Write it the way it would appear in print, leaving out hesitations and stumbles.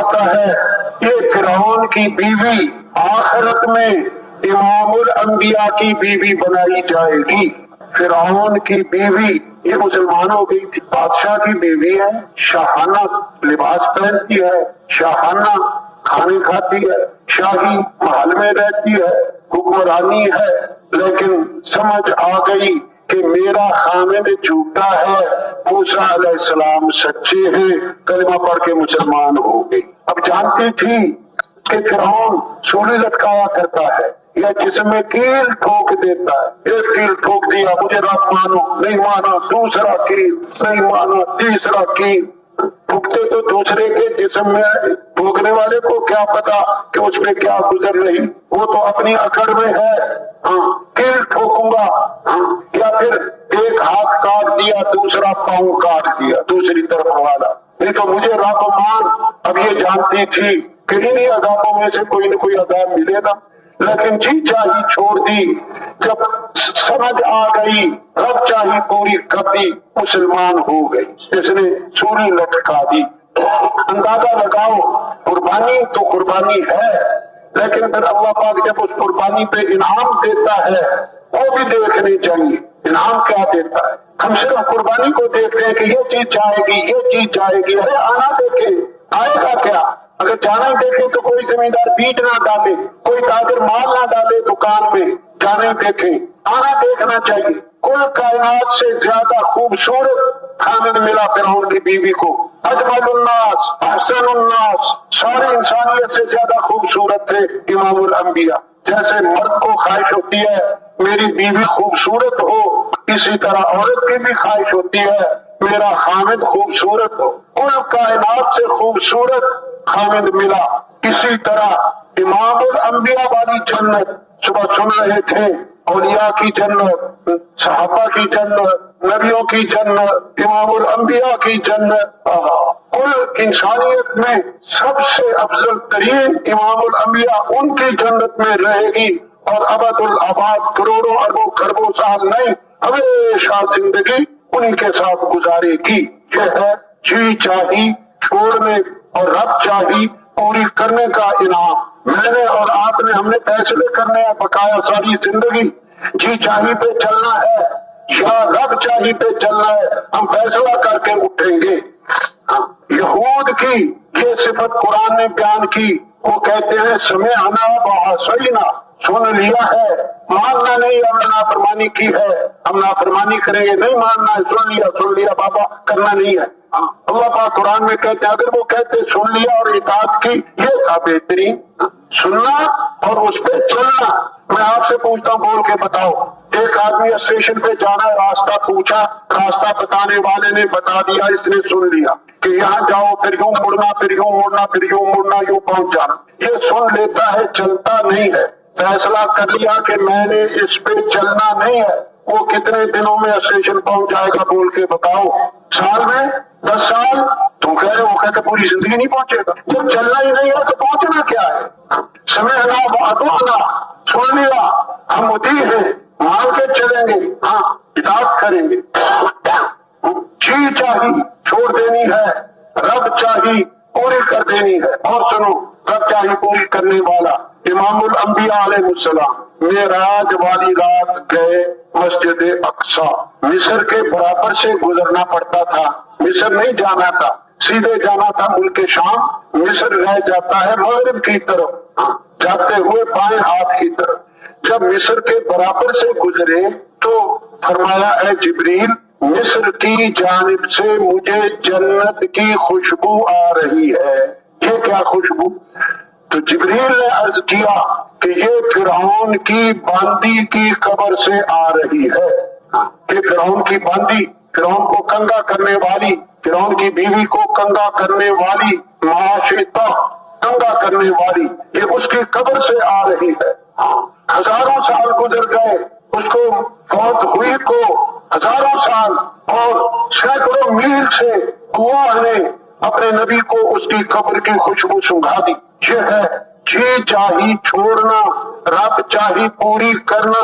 फरमाता है ये फिरौन की बीवी आखिरत में इमामुल अंबिया की बीवी बनाई जाएगी। फिरौन की बीवी ये मुसलमान हो गई थी, बादशाह की बीवी है, शाहाना लिबास पहनती है, शाहाना खाने खाती है, शाही महल में रहती है, हुक्मरानी है, लेकिन समझ आ गई कि मेरा खामिद झूठा है, मूसा अलैहिस्सलाम सच्चे हैं, कलमा पढ़ के मुसलमान हो गई। अब जानती थी कि फिरौन सूली लटकाया करता है या जिसमें कील ठोक देता है, एक कील ठोक दिया मुझे रब मानो, नहीं माना, दूसरा कील नहीं माना, तीसरा कील। ठोकते तो दूसरे के जिस्म में, ठोकने वाले को क्या पता कि उसमें क्या गुजर रही, वो तो अपनी अकड़ में है। कील ठोकूंगा, या फिर एक हाथ काट दिया, दूसरा पाँव काट दिया दूसरी तरफ वाला, नहीं तो मुझे रब मान। अब ये जानती थी कि इन्हीं अदाबों में से कोई न कोई अदाब मिलेगा, लेकिन जी चाही छोड़ दी। जब समझ आ गई, रब चाही पूरी कर दी, मुसलमान हो गई, इसने सूली लटका दी। अंदाजा लगाओ, कुर्बानी तो कुर्बानी है, लेकिन फिर अल्लाह पाक जब उस कुर्बानी पे इनाम देता है वो भी देखने चाहिए। इनाम क्या देता है? हम सिर्फ कुर्बानी को देखते हैं कि ये चीज जाएगी, ये चीज जाएगी, अरे आना देखे आएगा क्या। अगर जाना ही देखे तो कोई जमींदार बीट ना डाले, कोई ताजर माल ना डाले दुकान में, जाना ही देखे, आना देखना चाहिए। कुल कायनात से ज्यादा खूबसूरत खामिद मिला फिरौन की बीवी को। अजमलुन्नास, अहसनुन्नास, सारे इंसानियत से ज्यादा खूबसूरत थे इमामुल अंबिया। जैसे मर्द को ख्वाहिश होती है मेरी बीवी खूबसूरत हो, इसी तरह औरत की भी ख्वाहिश होती है मेरा खामिद खूबसूरत हो। कुल कायनात से खूबसूरत खामिद मिला। इसी तरह इमामुल अंबिया वाली जन्नत, सुबह सुन रहे थे, औलिया की जन्नत, सहाबा की जन्नत, नबियों की जन्नत, इमामुल अंबिया की जन्नत। कुल इंसानियत में सबसे अफजल तरीन इमामुल अंबिया उनकी जन्नत में रहेगी और अबदुल आबाद करोड़ों अरबों खरबों साल नहीं, हमेशा जिंदगी उन्हीं के साथ गुजारेगी। यह है जी चाही छोड़ने और रब चाही पूरी करने का इनाम। मैंने और आपने, हमने फैसले करने हैं बकाया सारी जिंदगी। जी चाही पे चलना है या रब चाही पे चलना है, हम फैसला करके उठेंगे। यहूद की ये सिफत कुरान ने बयान की, वो कहते हैं समेअना व असैना, सुन लिया है, मानना नहीं, हमने नाफरमानी की है, हम नाफरमानी करेंगे, नहीं मानना है, सुन लिया बाबा, करना नहीं है। अल्लाह पाक कुरान में कहते हैं अगर वो कहते सुन लिया और इताअत की, ये था बेहतरीन। सुनना और उस पे चलना। मैं आपसे पूछता हूँ, बोल के बताओ, एक आदमी स्टेशन पे जाना है, रास्ता पूछा, रास्ता बताने वाले ने बता दिया, इसने सुन लिया कि यहाँ जाओ, फिर यूं मुड़ना, फिर यूं मुड़ना, फिर यूं मुड़ना, यूं पहुंच जाना। ये सुन लेता है, चलता नहीं है। फैसला कर लिया कि मैंने इस पे चलना नहीं है, वो कितने दिनों में स्टेशन पहुंच जाएगा, बोल के बताओ। साल में, 10 साल? तुम कह रहे हो, कहते पूरी जिंदगी नहीं पहुंचेगा। जब चलना ही नहीं है तो पहुंचना क्या है? समय ना बातों, सुन लिया, हम मुती है, मान के चलेंगे, हाँ इताअत करेंगे। जी चाही छोड़ देनी है, रब चाही पूरी कर देनी है। और सुनो, रब चाही पूरी करने वाला इमामुल अंबिया अलैहिस्सलाम मेराज वाली रात गए मस्जिद अक्सा। मिस्र के बराबर से गुजरना पड़ता था, मिस्र नहीं जाना था, सीधे जाना था मुल्क शाम। मिस्र रह जाता है मगरिब की तरफ, जाते हुए बाएं हाथ की तरफ। जब मिस्र के बराबर से गुजरे तो फरमाया है जिब्रील, मिस्र की जानिब से मुझे जन्नत की खुशबू आ रही है। ये क्या खुशबू? तो जिब्रील ने अर्ज किया कि ये फिरौन की बांदी की कब्र से आ रही है। कि फिरौन की बांदी, फिरौन को कंगा करने वाली, फिरौन की बीवी को कंगा करने वाली, माशिता कंगा करने वाली, ये उसकी कब्र से आ रही है। हजारों साल गुजर गए, उसको फौत हुई को हजारों साल, और सैकड़ों मील से अल्लाह ने अपने नबी को उसकी कब्र की खुशबू सुंघा दी। ये है जी चाही छोड़ना, रब चाही पूरी करना।